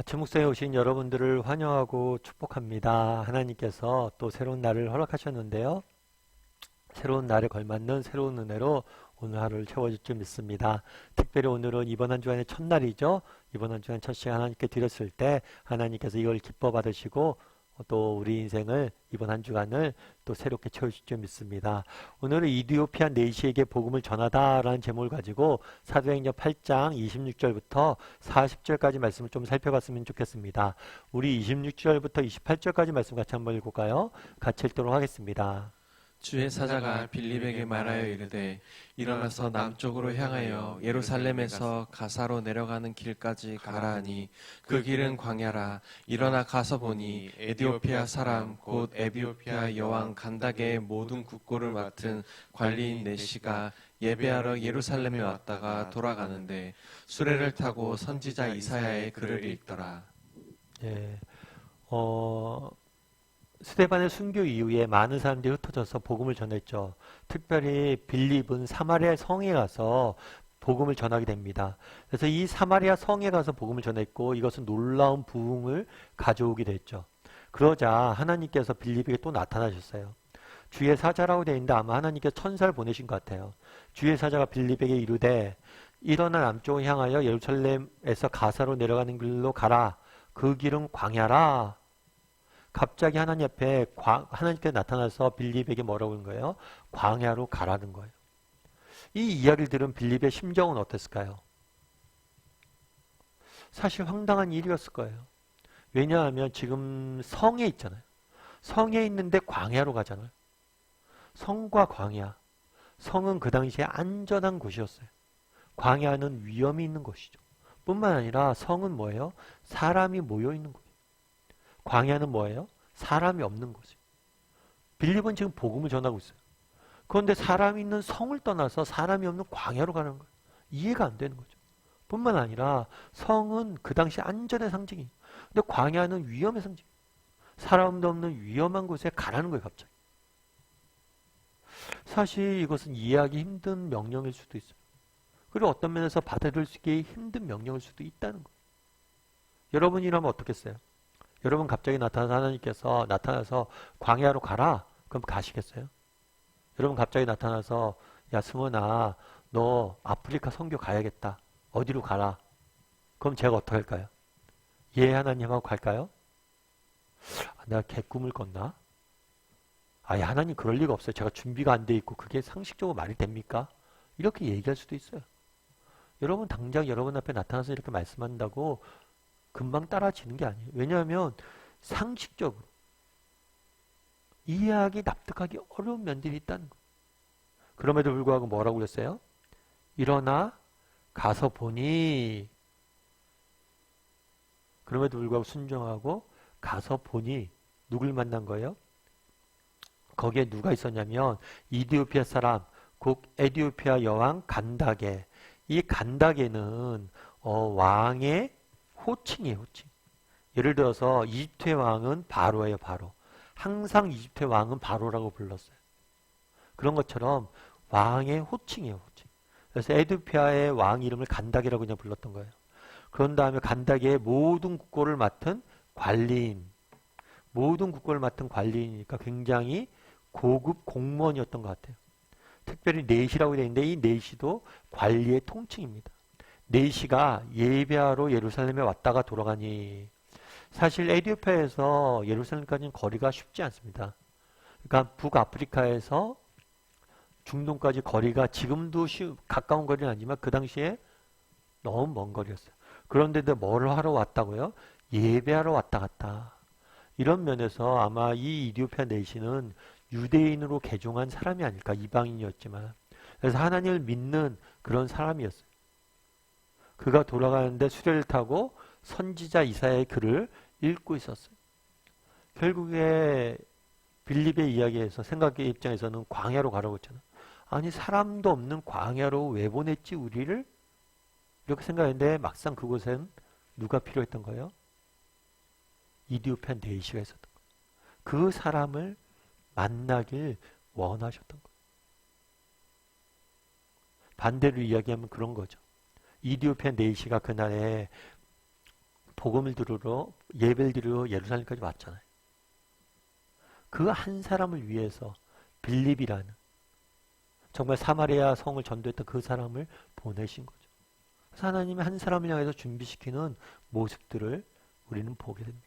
아침 묵상에 오신 여러분들을 환영하고 축복합니다. 하나님께서 또 새로운 날을 허락하셨는데요. 새로운 날에 걸맞는 새로운 은혜로 오늘 하루를 채워줄 줄 믿습니다. 특별히 오늘은 이번 한 주간의 첫날이죠. 이번 한 주간 첫 시간 하나님께 드렸을 때 하나님께서 이걸 기뻐 받으시고 또 우리 인생을 이번 한 주간을 또 새롭게 채우실 줄 믿습니다. 오늘은 이디오피아 내시에게 복음을 전하다라는 제목을 가지고 사도행전 8장 26절부터 40절까지 말씀을 좀 살펴봤으면 좋겠습니다. 우리 26절부터 28절까지 말씀 같이 한번 읽을까요? 같이 읽도록 하겠습니다. 주의 사자가 빌립에게 말하여 이르되 일어나서 남쪽으로 향하여 예루살렘에서 가사로 내려가는 길까지 가라 하니 그 길은 광야라. 일어나 가서 보니 에디오피아 사람 곧 에비오피아 여왕 간다게의 모든 국고를 맡은 관리인 네시가 예배하러 예루살렘에 왔다가 돌아가는데 수레를 타고 선지자 이사야의 글을 읽더라. 예, 스데반의 순교 이후에 많은 사람들이 흩어져서 복음을 전했죠. 특별히 빌립은 사마리아 성에 가서 복음을 전하게 됩니다. 그래서 이 사마리아 성에 가서 복음을 전했고 이것은 놀라운 부흥을 가져오게 됐죠. 그러자 하나님께서 빌립에게 또 나타나셨어요. 주의 사자라고 되어 있는데 아마 하나님께서 천사를 보내신 것 같아요. 주의 사자가 빌립에게 이르되 일어나 남쪽을 향하여 예루살렘에서 가사로 내려가는 길로 가라. 그 길은 광야라. 갑자기 하나님 앞에 하나님께 나타나서 빌립에게 뭐라고 하는 거예요? 광야로 가라는 거예요. 이 이야기를 들은 빌립의 심정은 어땠을까요? 사실 황당한 일이었을 거예요. 왜냐하면 지금 성에 있잖아요. 성에 있는데 광야로 가잖아요. 성과 광야. 성은 그 당시에 안전한 곳이었어요. 광야는 위험이 있는 곳이죠. 뿐만 아니라 성은 뭐예요? 사람이 모여 있는 곳이에요. 광야는 뭐예요? 사람이 없는 곳이에요. 빌립은 지금 복음을 전하고 있어요. 그런데 사람이 있는 성을 떠나서 사람이 없는 광야로 가는 거예요. 이해가 안 되는 거죠. 뿐만 아니라 성은 그 당시 안전의 상징이에요. 근데 광야는 위험의 상징이에요. 사람도 없는 위험한 곳에 가라는 거예요, 갑자기. 사실 이것은 이해하기 힘든 명령일 수도 있어요. 그리고 어떤 면에서 받아들이기 힘든 명령일 수도 있다는 거예요. 여러분이라면 어떻겠어요? 여러분 갑자기 나타나서 하나님께서 나타나서 광야로 가라? 그럼 가시겠어요? 여러분 갑자기 나타나서 야 승원아 너 아프리카 선교 가야겠다. 어디로 가라? 그럼 제가 어떻게 할까요? 예 하나님하고 갈까요? 내가 개꿈을 꿨나? 아예 하나님 그럴 리가 없어요. 제가 준비가 안 돼 있고 그게 상식적으로 말이 됩니까? 이렇게 얘기할 수도 있어요. 여러분 당장 여러분 앞에 나타나서 이렇게 말씀한다고 금방 따라지는 게 아니에요. 왜냐하면 상식적으로 이해하기 납득하기 어려운 면들이 있다는 거예요. 그럼에도 불구하고 뭐라고 그랬어요? 일어나 가서 보니 그럼에도 불구하고 순종하고 가서 보니 누굴 만난 거예요? 거기에 누가 있었냐면 이디오피아 사람 곧 에디오피아 여왕 간다게. 이 간다게는 왕의 호칭이에요, 호칭. 예를 들어서 이집트의 왕은 바로예요, 바로. 항상 이집트의 왕은 바로라고 불렀어요. 그런 것처럼 왕의 호칭이에요, 호칭. 그래서 에디오피아의 왕 이름을 간다게라고 그냥 불렀던 거예요. 그런 다음에 간다게의 모든 국고를 맡은 관리인. 모든 국고를 맡은 관리인이니까 굉장히 고급 공무원이었던 것 같아요. 특별히 내시라고 되어 있는데 이 내시도 관리의 통칭입니다. 네시가 예배하러 예루살렘에 왔다가 돌아가니 사실 에티오피아에서 예루살렘까지는 거리가 쉽지 않습니다. 그러니까 북아프리카에서 중동까지 거리가 지금도 가까운 거리는 아니지만 그 당시에 너무 먼 거리였어요. 그런데도 뭘 하러 왔다고요? 예배하러 왔다 갔다. 이런 면에서 아마 이 이디오피아 내시는 유대인으로 개종한 사람이 아닐까. 이방인이었지만. 그래서 하나님을 믿는 그런 사람이었어요. 그가 돌아가는데 수레를 타고 선지자 이사야의 글을 읽고 있었어요. 결국에 빌립의 이야기에서 생각의 입장에서는 광야로 가라고 했잖아. 아니 사람도 없는 광야로 왜 보냈지 우리를? 이렇게 생각했는데 막상 그곳엔 누가 필요했던 거예요? 이디오피아 내시가 있었던 거예요. 그 사람을 만나길 원하셨던 거예요. 반대로 이야기하면 그런 거죠. 이디오피아 내시가 그날에 복음을 들으러 예배를 드리러 예루살렘까지 왔잖아요. 그 한 사람을 위해서 빌립이라는 정말 사마리아 성을 전도했던 그 사람을 보내신 거죠. 그래서 하나님이 한 사람을 향해서 준비시키는 모습들을 우리는 보게 됩니다.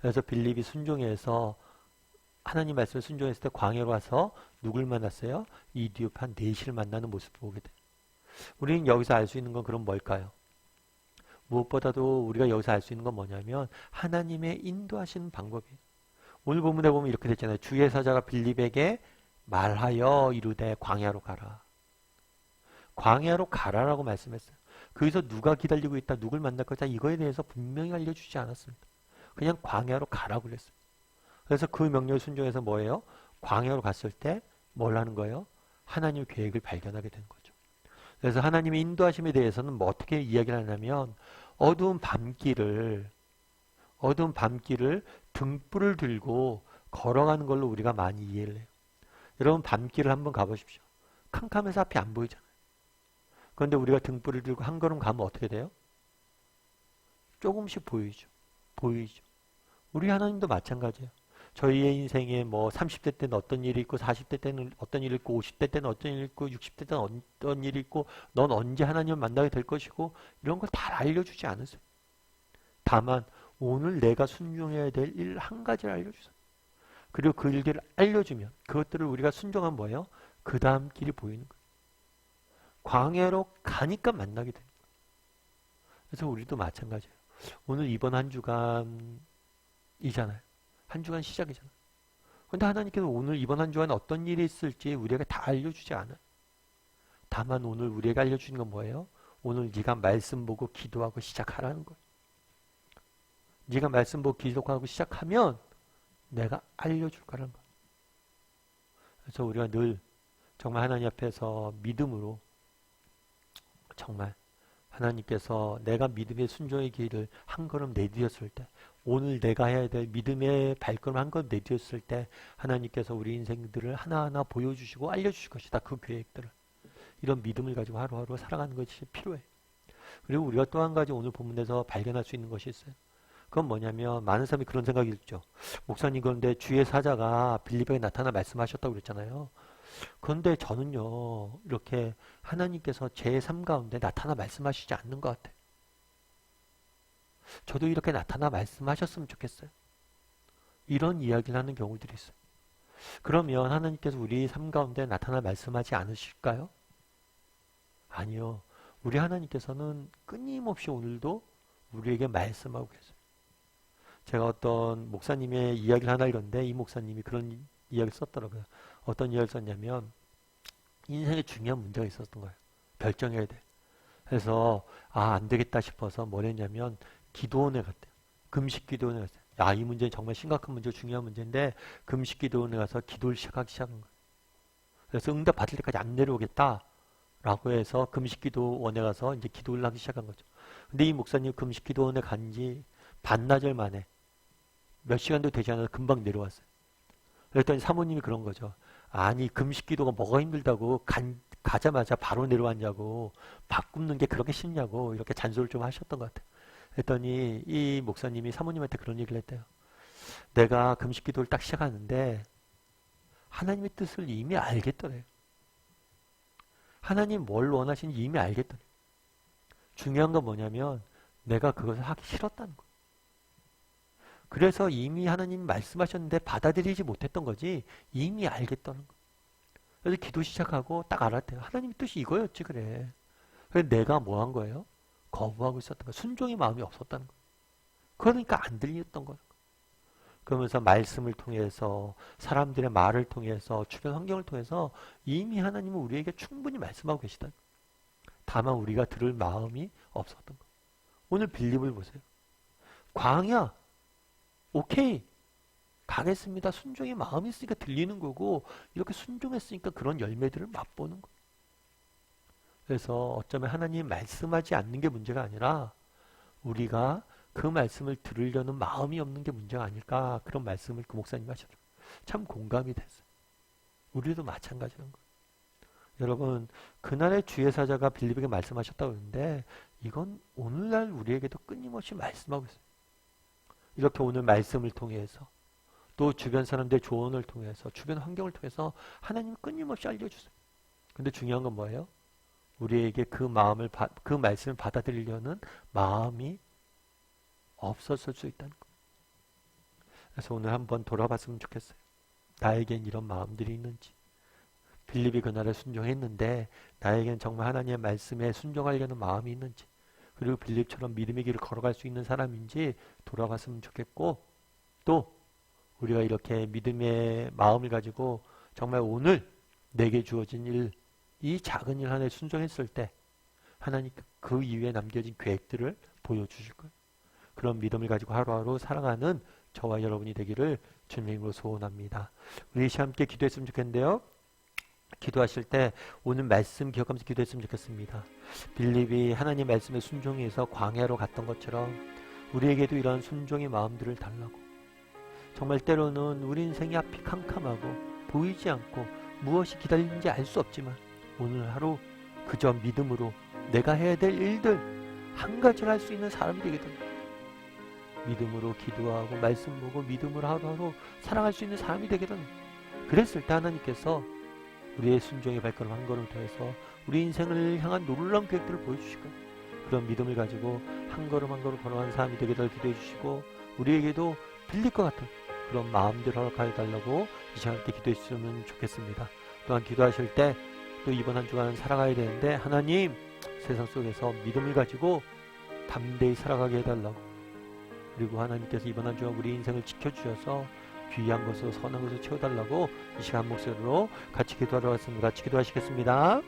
그래서 빌립이 순종해서 하나님 말씀을 순종했을 때 광야로 와서 누굴 만났어요? 이디오피 한 넷을 만나는 모습을 보게 돼요. 우리는 여기서 알 수 있는 건 그럼 뭘까요? 무엇보다도 우리가 여기서 알 수 있는 건 뭐냐면 하나님의 인도하시는 방법이에요. 오늘 본문에 보면 이렇게 됐잖아요. 주의 사자가 빌립에게 말하여 이르되 광야로 가라. 광야로 가라라고 말씀했어요. 거기서 누가 기다리고 있다, 누굴 만날 거다 이거에 대해서 분명히 알려주지 않았습니다. 그냥 광야로 가라고 그랬어요. 그래서 그 명령을 순종해서 뭐예요? 광야로 갔을 때 뭘 하는 거예요? 하나님의 계획을 발견하게 되는 거죠. 그래서 하나님의 인도하심에 대해서는 뭐 어떻게 이야기를 하냐면 어두운 밤길을 등불을 들고 걸어가는 걸로 우리가 많이 이해를 해요. 여러분 밤길을 한번 가보십시오. 캄캄해서 앞이 안 보이잖아요. 그런데 우리가 등불을 들고 한 걸음 가면 어떻게 돼요? 조금씩 보이죠. 우리 하나님도 마찬가지예요. 저희의 인생에 뭐 30대 때는 어떤 일이 있고 40대 때는 어떤 일이 있고 50대 때는 어떤 일이 있고 60대 때는 어떤 일이 있고 넌 언제 하나님을 만나게 될 것이고 이런 걸 다 알려주지 않으세요. 다만 오늘 내가 순종해야 될 일 한 가지를 알려주세요. 그리고 그 일들을 알려주면 그것들을 우리가 순종하면 뭐예요? 그 다음 길이 보이는 거예요. 광야로 가니까 만나게 됩니다. 그래서 우리도 마찬가지예요. 오늘 이번 한 주간이잖아요. 한 주간 시작이잖아요. 그런데 하나님께서 오늘 이번 한 주간 어떤 일이 있을지 우리에게 다 알려주지 않아요. 다만 오늘 우리에게 알려주는 건 뭐예요? 오늘 네가 말씀 보고 기도하고 시작하라는 거예요. 네가 말씀 보고 기도하고 시작하면 내가 알려줄 거라는 거예요. 그래서 우리가 늘 정말 하나님 앞에서 믿음으로 정말 하나님께서 내가 믿음의 순종의 길을 한 걸음 내디뎠을 때 오늘 내가 해야 될 믿음의 발걸음 한 걸음 내디뎠을 때 하나님께서 우리 인생들을 하나하나 보여주시고 알려주실 것이다. 그 계획들을. 이런 믿음을 가지고 하루하루 살아가는 것이 필요해. 그리고 우리가 또 한 가지 오늘 본문에서 발견할 수 있는 것이 있어요. 그건 뭐냐면 많은 사람이 그런 생각이 있죠. 목사님 그런데 주의 사자가 빌립에게 나타나 말씀하셨다고 그랬잖아요. 그런데 저는요 이렇게 하나님께서 제 삶 가운데 나타나 말씀하시지 않는 것 같아요. 저도 이렇게 나타나 말씀하셨으면 좋겠어요. 이런 이야기를 하는 경우들이 있어요. 그러면 하나님께서 우리 삶 가운데 나타나 말씀하지 않으실까요? 아니요. 우리 하나님께서는 끊임없이 오늘도 우리에게 말씀하고 계세요. 제가 어떤 목사님의 이야기를 하나 읽었는데 이 목사님이 그런 이야기를 썼더라고요. 어떤 이야기를 썼냐면 인생에 중요한 문제가 있었던 거예요. 결정해야 돼. 그래서 안 되겠다 싶어서 뭘 했냐면 기도원에 갔대요. 금식 기도원에 갔어요. 이 문제는 정말 심각한 문제, 중요한 문제인데 금식 기도원에 가서 기도를 시작한 거예요. 그래서 응답 받을 때까지 안 내려오겠다라고 해서 금식 기도원에 가서 이제 기도를 하기 시작한 거죠. 근데 이 목사님 금식 기도원에 간 지 반나절 만에 몇 시간도 되지 않아서 금방 내려왔어요. 그랬더니 사모님이 그런 거죠. 아니 금식 기도가 뭐가 힘들다고 가자마자 바로 내려왔냐고 밥 굽는 게 그렇게 쉽냐고 이렇게 잔소리를 좀 하셨던 것 같아요. 그랬더니 이 목사님이 사모님한테 그런 얘기를 했대요. 내가 금식 기도를 딱 시작하는데 하나님의 뜻을 이미 알겠더래요. 하나님 뭘 원하시는지 이미 알겠더래요. 중요한 건 뭐냐면 내가 그것을 하기 싫었다는 거예요. 그래서 이미 하나님 말씀하셨는데 받아들이지 못했던 거지 이미 알겠다는 거예요. 그래서 기도 시작하고 딱 알았대요. 하나님의 뜻이 이거였지 그래. 그래서 내가 뭐 한 거예요? 거부하고 있었던 거예요. 순종의 마음이 없었다는 거예요. 그러니까 안 들렸던 거예요. 그러면서 말씀을 통해서 사람들의 말을 통해서 주변 환경을 통해서 이미 하나님은 우리에게 충분히 말씀하고 계시다. 다만 우리가 들을 마음이 없었던 거예요. 오늘 빌립을 보세요. 광야 오케이 가겠습니다. 순종의 마음이 있으니까 들리는 거고 이렇게 순종했으니까 그런 열매들을 맛보는 거예요. 그래서 어쩌면 하나님 말씀하지 않는 게 문제가 아니라 우리가 그 말씀을 들으려는 마음이 없는 게 문제가 아닐까 그런 말씀을 그 목사님이 하셨어요. 참 공감이 됐어요. 우리도 마찬가지라는 거예요. 여러분 그날의 주의 사자가 빌립에게 말씀하셨다고 했는데 이건 오늘날 우리에게도 끊임없이 말씀하고 있어요. 이렇게 오늘 말씀을 통해서 또 주변 사람들의 조언을 통해서 주변 환경을 통해서 하나님은 끊임없이 알려주세요. 근데 중요한 건 뭐예요? 우리에게 그 말씀을 받아들이려는 마음이 없었을 수 있다는 거예요. 그래서 오늘 한번 돌아봤으면 좋겠어요. 나에겐 이런 마음들이 있는지. 빌립이 그날에 순종했는데 나에겐 정말 하나님의 말씀에 순종하려는 마음이 있는지, 그리고 빌립처럼 믿음의 길을 걸어갈 수 있는 사람인지 돌아봤으면 좋겠고, 또 우리가 이렇게 믿음의 마음을 가지고 정말 오늘 내게 주어진 일, 이 작은 일 하나에 순종했을 때 하나님 그 이후에 남겨진 계획들을 보여주실 거예요. 그런 믿음을 가지고 하루하루 살아가는 저와 여러분이 되기를 주님의 이름으로 소원합니다. 우리 함께 기도했으면 좋겠는데요. 기도하실 때 오늘 말씀 기억하면서 기도했으면 좋겠습니다. 빌립이 하나님 말씀에 순종해서 광야로 갔던 것처럼 우리에게도 이런 순종의 마음들을 달라고. 정말 때로는 우리 인생이 앞이 캄캄하고 보이지 않고 무엇이 기다리는지 알 수 없지만 오늘 하루 그저 믿음으로 내가 해야 될 일들 한 가지를 할 수 있는 사람이 되거든요. 믿음으로 기도하고 말씀 보고 믿음으로 하루하루 살아갈 수 있는 사람이 되거든요. 그랬을 때 하나님께서 우리의 순종의 발걸음 한 걸음을 통해서 우리 인생을 향한 놀라운 계획들을 보여주실 거예요. 그런 믿음을 가지고 한 걸음 한 걸음 걸어가는 사람이 되기를 기도해 주시고, 우리에게도 빌릴 것 같은 그런 마음들을 허락하여 달라고 이 시간 함께 기도해 주시면 좋겠습니다. 또한 기도하실 때 또 이번 한 주간 살아가야 되는데 하나님, 세상 속에서 믿음을 가지고 담대히 살아가게 해달라고, 그리고 하나님께서 이번 한 주간 우리 인생을 지켜주셔서 귀한 것으로 선한 것으로 채워달라고 이 시간 목소리로 같이 기도하러 왔습니다. 같이 기도하시겠습니다.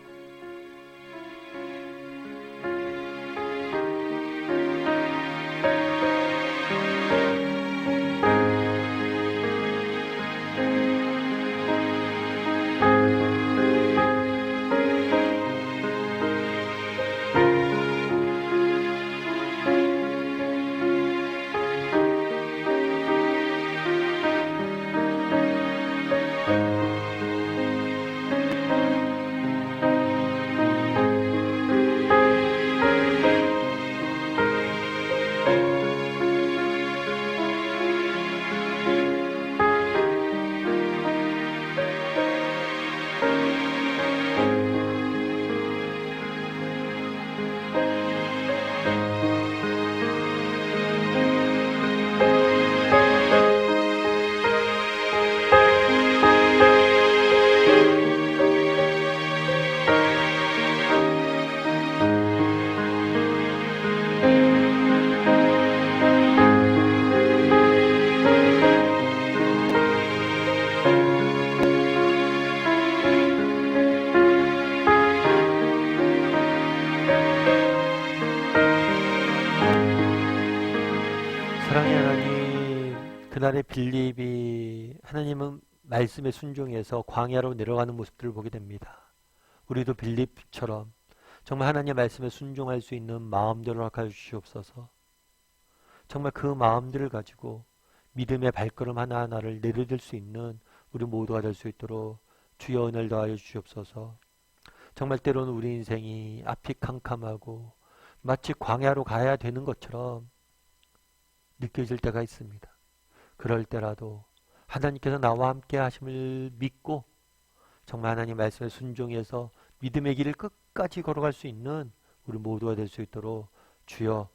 사랑의 하나님, 그날의 빌립이 하나님은 말씀에 순종해서 광야로 내려가는 모습들을 보게 됩니다. 우리도 빌립처럼 정말 하나님의 말씀에 순종할 수 있는 마음들을 허락하여 주시옵소서. 정말 그 마음들을 가지고 믿음의 발걸음 하나하나를 내려들 수 있는 우리 모두가 될 수 있도록 주여 은혜를 더하여 주시옵소서. 정말 때로는 우리 인생이 앞이 캄캄하고 마치 광야로 가야 되는 것처럼 느껴질 때가 있습니다. 그럴 때라도 하나님께서 나와 함께 하심을 믿고 정말 하나님 말씀에 순종해서 믿음의 길을 끝까지 걸어갈 수 있는 우리 모두가 될 수 있도록 주여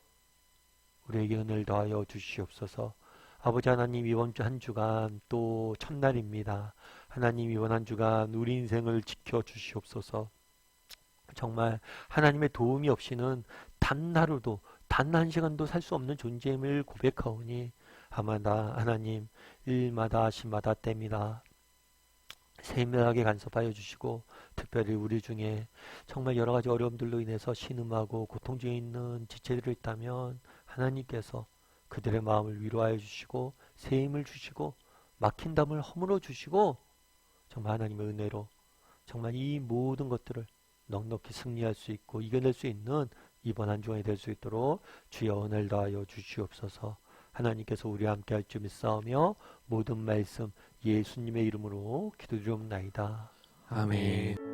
우리에게 은혜를 더하여 주시옵소서. 아버지 하나님, 이번 주 한 주간 또 첫날입니다. 하나님, 이번 한 주간 우리 인생을 지켜 주시옵소서. 정말 하나님의 도움이 없이는 단 하루도 단 한 시간도 살 수 없는 존재임을 고백하오니 아마다 하나님 일마다 시마다 때마다 세밀하게 간섭하여 주시고, 특별히 우리 중에 정말 여러 가지 어려움들로 인해서 신음하고 고통 중에 있는 지체들이 있다면 하나님께서 그들의 마음을 위로하여 주시고 새 힘을 주시고 막힌 담을 허물어 주시고 정말 하나님의 은혜로 정말 이 모든 것들을 넉넉히 승리할 수 있고 이겨낼 수 있는 이번 한 주간이 될 수 있도록 주여 은혜를 더하여 주시옵소서. 하나님께서 우리와 함께 할 줄 믿사오며 모든 말씀 예수님의 이름으로 기도드리옵나이다. 아멘.